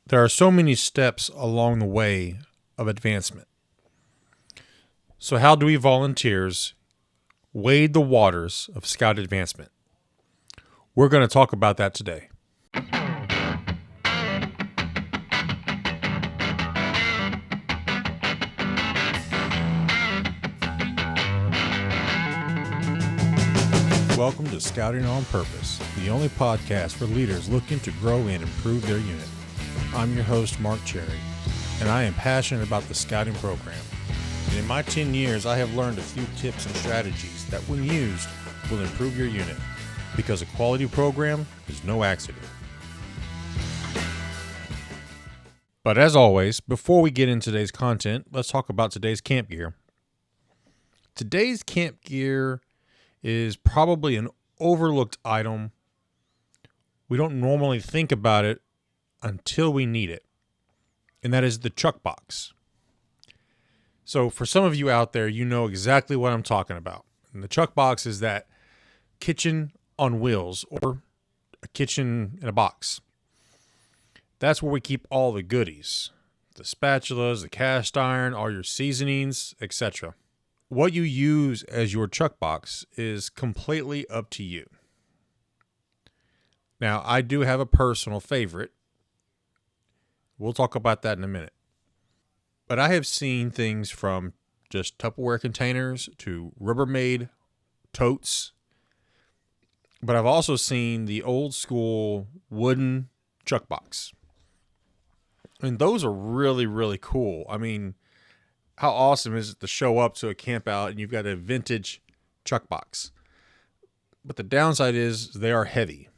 There are so many steps along the way of advancement. So, how do we volunteers wade the waters of Scout advancement? We're going to talk about that today. Welcome to Scouting on Purpose, the only podcast for leaders looking to grow and improve their unit. I'm your host, Mark Cherry, and I am passionate about the scouting program. And in my 10 years, I have learned a few tips and strategies that, when used, will improve your unit, because a quality program is no accident. But as always, before we get into today's content, let's talk about today's camp gear. Today's camp gear is probably an overlooked item. We don't normally think about it until we need it, and that is the chuck box. So for some of you out there, you know exactly what I'm talking about. And the chuck box is that kitchen on wheels, or a kitchen in a box. That's where we keep all the goodies, the spatulas, the cast iron, all your seasonings, etc. What you use as your chuck box is completely up to you. Now, I do have a personal favorite. We'll talk about that in a minute. But I have seen things from just Tupperware containers to Rubbermaid totes. But I've also seen the old school wooden chuck box. And those are really, really cool. I mean, how awesome is it to show up to a camp out and you've got a vintage chuck box? But the downside is they are heavy.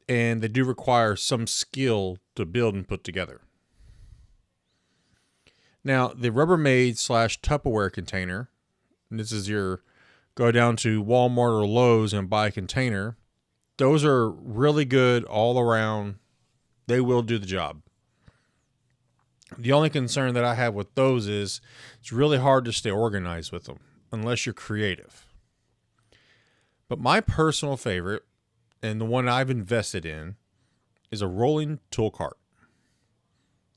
And they do require some skill to build and put together. Now, the Rubbermaid / Tupperware container, and this is your go down to Walmart or Lowe's and buy a container. Those are really good all around. They will do the job. The only concern that I have with those is it's really hard to stay organized with them unless you're creative. But my personal favorite, and the one I've invested in, is a rolling tool cart.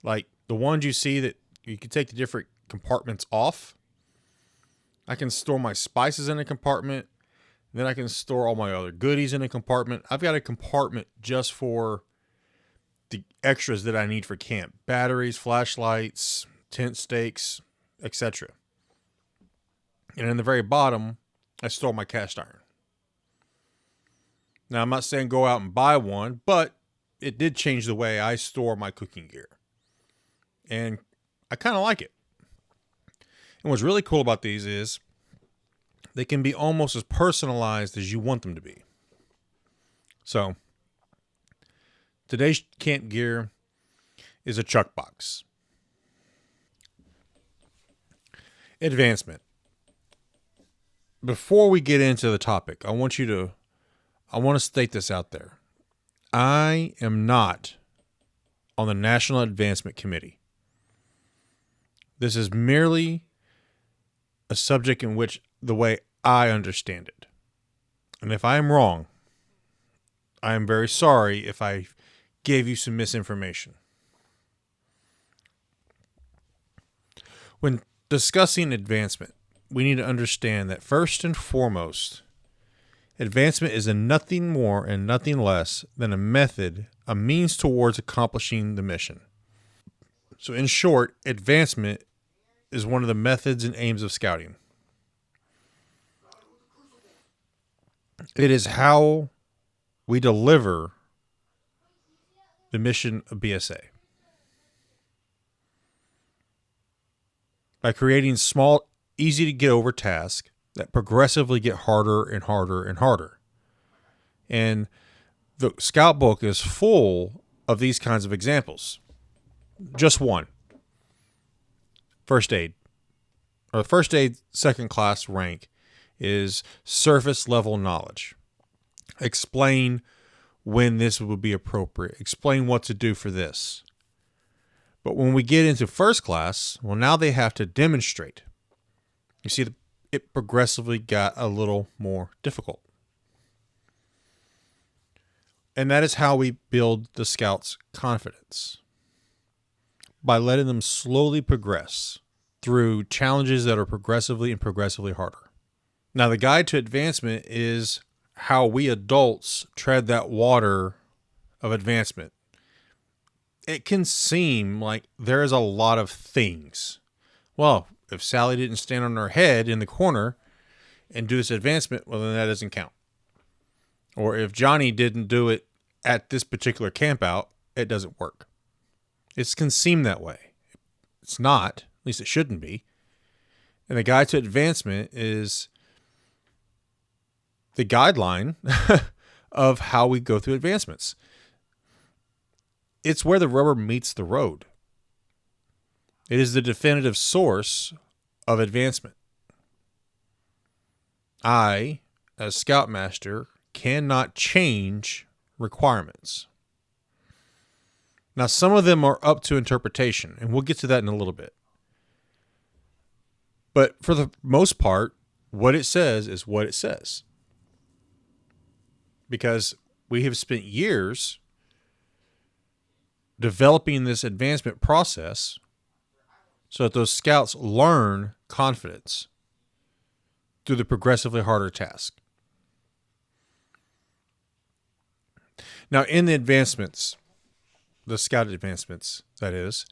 Like the ones you see that you can take the different compartments off. I can store my spices in a compartment. Then I can store all my other goodies in a compartment. I've got a compartment just for the extras that I need for camp. Batteries, flashlights, tent stakes, etc. And in the very bottom, I store my cast iron. Now, I'm not saying go out and buy one, but it did change the way I store my cooking gear. And I kind of like it. And what's really cool about these is they can be almost as personalized as you want them to be. So, today's camp gear is a chuck box. Advancement. Before we get into the topic, I want to state this out there. I am not on the National Advancement Committee. This is merely a subject in which the way I understand it. And if I am wrong, I am very sorry if I gave you some misinformation. When discussing advancement, we need to understand that first and foremost, advancement is nothing more and nothing less than a method, a means towards accomplishing the mission. So in short, advancement is one of the methods and aims of scouting. It is how we deliver the mission of BSA. By creating small, easy to get over tasks that progressively get harder and harder and harder. And the Scout book is full of these kinds of examples. Just one. First aid. Or first aid second class rank is surface level knowledge. Explain when this would be appropriate. Explain what to do for this. But when we get into first class, well, now they have to demonstrate. You see, it progressively got a little more difficult. And that is how we build the scouts' confidence, by letting them slowly progress through challenges that are progressively harder. Now, the guide to advancement is how we adults tread that water of advancement. It can seem like there is a lot of things. Well, if Sally didn't stand on her head in the corner and do this advancement, well, then that doesn't count. Or if Johnny didn't do it at this particular camp out, it doesn't work. It can seem that way. It's not, at least it shouldn't be. And the guide to advancement is the guideline of how we go through advancements. It's where the rubber meets the road. It is the definitive source of advancement. I, as Scoutmaster, cannot change requirements. Now, some of them are up to interpretation, and we'll get to that in a little bit. But for the most part, what it says is what it says. Because we have spent years developing this advancement process so that those scouts learn confidence through the progressively harder task. Now, in the advancements, the scout advancements, that is,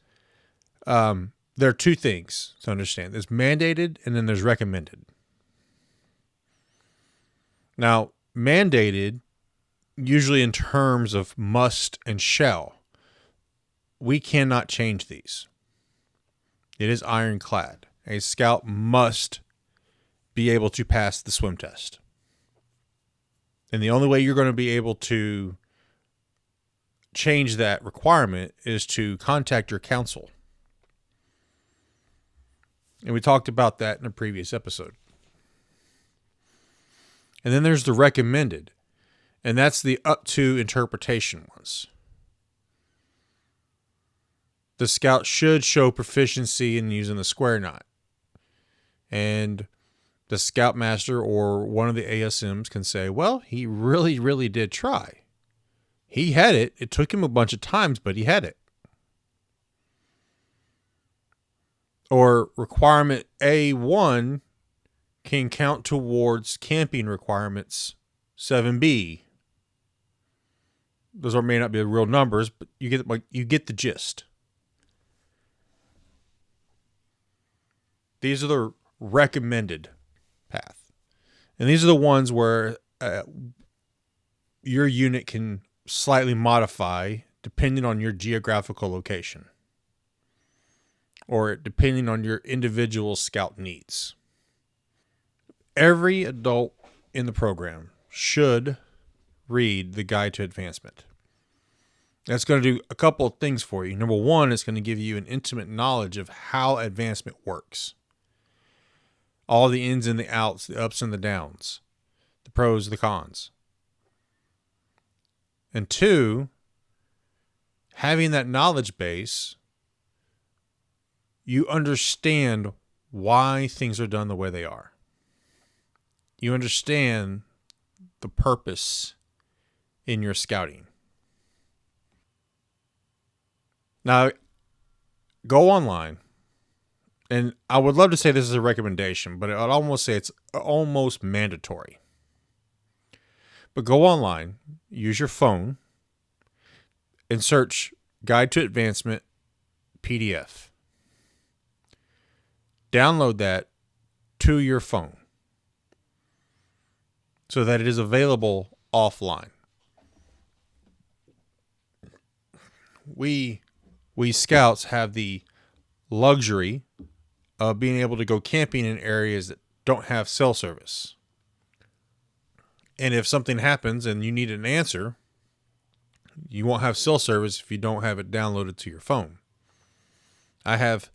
there are two things to understand. There's mandated and then there's recommended. Now, mandated, usually in terms of must and shall, we cannot change these. It is ironclad. A scout must be able to pass the swim test. And the only way you're going to be able to change that requirement is to contact your council. And we talked about that in a previous episode. And then there's the recommended. And that's the up to interpretation ones. The scout should show proficiency in using the square knot. And the scoutmaster or one of the ASMs can say, well, he really, really did try. He had it. It took him a bunch of times, but he had it. Or requirement A1 can count towards camping requirements 7B. Those may not be the real numbers, but you get the gist. These are the recommended path. And these are the ones where your unit can slightly modify depending on your geographical location or depending on your individual scout needs. Every adult in the program should read the Guide to Advancement. That's going to do a couple of things for you. Number one, it's going to give you an intimate knowledge of how advancement works. All the ins and the outs, the ups and the downs, the pros, the cons. And two, having that knowledge base, you understand why things are done the way they are. You understand the purpose in your scouting. Now, go online. And I would love to say this is a recommendation, but I'd almost say it's almost mandatory. But go online, use your phone, and search Guide to Advancement PDF. Download that to your phone so that it is available offline. We scouts have the luxury of being able to go camping in areas that don't have cell service. And if something happens and you need an answer, you won't have cell service if you don't have it downloaded to your phone. I have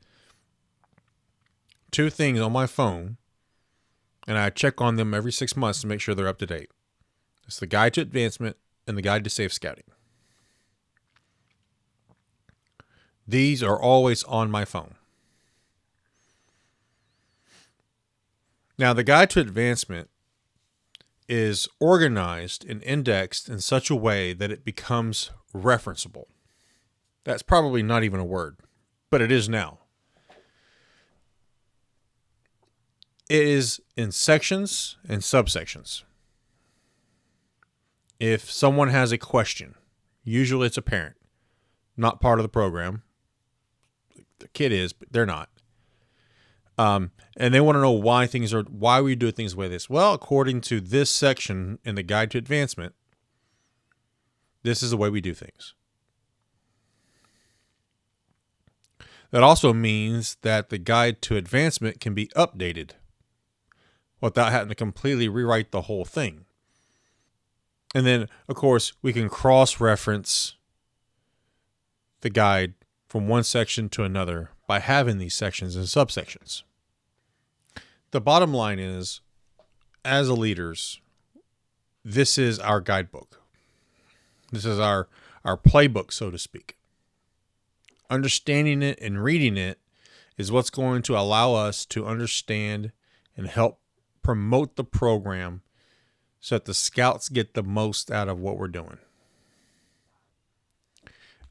two things on my phone, and I check on them every 6 months to make sure they're up to date. It's the Guide to Advancement and the Guide to Safe Scouting. These are always on my phone. Now, the Guide to Advancement is organized and indexed in such a way that it becomes referenceable. That's probably not even a word, but it is now. It is in sections and subsections. If someone has a question, usually it's a parent, not part of the program. The kid is, but they're not. And they want to know why we do things the way this. Well, according to this section in the Guide to Advancement, this is the way we do things. That also means that the Guide to Advancement can be updated without having to completely rewrite the whole thing. And then, of course, we can cross-reference the guide from one section to another by having these sections and subsections. The bottom line is, as leaders, this is our guidebook. This is our playbook, so to speak. Understanding it and reading it is what's going to allow us to understand and help promote the program so that the scouts get the most out of what we're doing.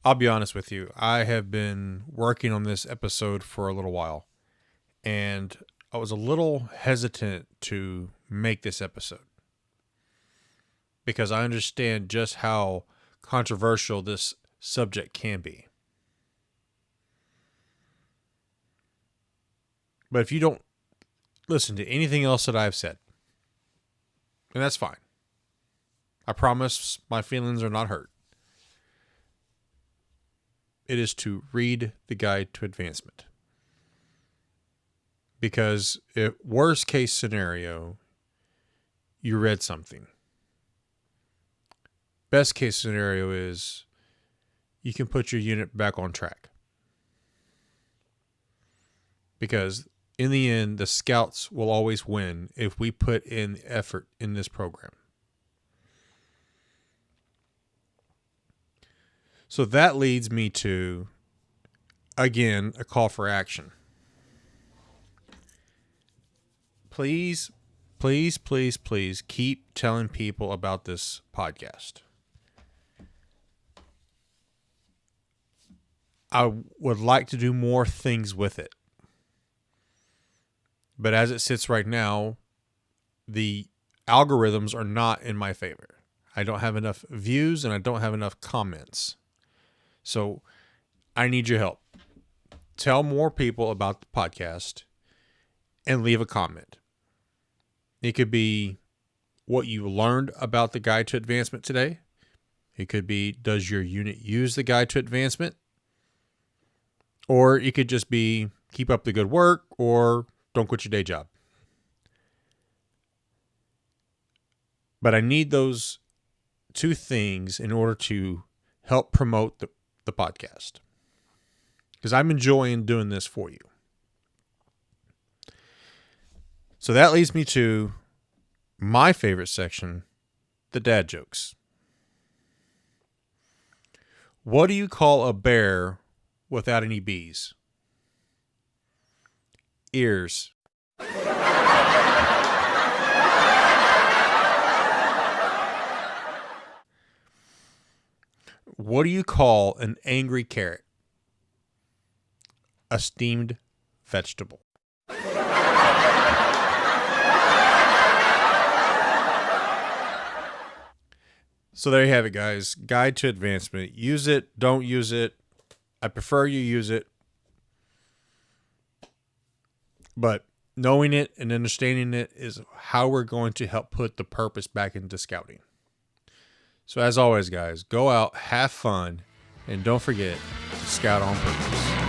I'll be honest with you. I have been working on this episode for a little while, and I was a little hesitant to make this episode because I understand just how controversial this subject can be. But if you don't listen to anything else that I've said, and that's fine. I promise my feelings are not hurt. It is to read the Guide to Advancement. Because if worst case scenario, you read something. Best case scenario is you can put your unit back on track. Because in the end, the scouts will always win if we put in effort in this program. So that leads me to, again, a call for action. Please, please, please, please keep telling people about this podcast. I would like to do more things with it. But as it sits right now, the algorithms are not in my favor. I don't have enough views and I don't have enough comments. So I need your help. Tell more people about the podcast and leave a comment. It could be what you learned about the Guide to Advancement today. It could be, does your unit use the Guide to Advancement? Or it could just be, keep up the good work, or don't quit your day job. But I need those two things in order to help promote the podcast. Because I'm enjoying doing this for you. So that leads me to my favorite section, the dad jokes. What do you call a bear without any bees? Ears. What do you call an angry carrot? A steamed vegetable. So there you have it, guys. Guide to Advancement. Use it, don't use it. I prefer you use it. But knowing it and understanding it is how we're going to help put the purpose back into scouting. So as always, guys, go out, have fun, and don't forget to scout on purpose.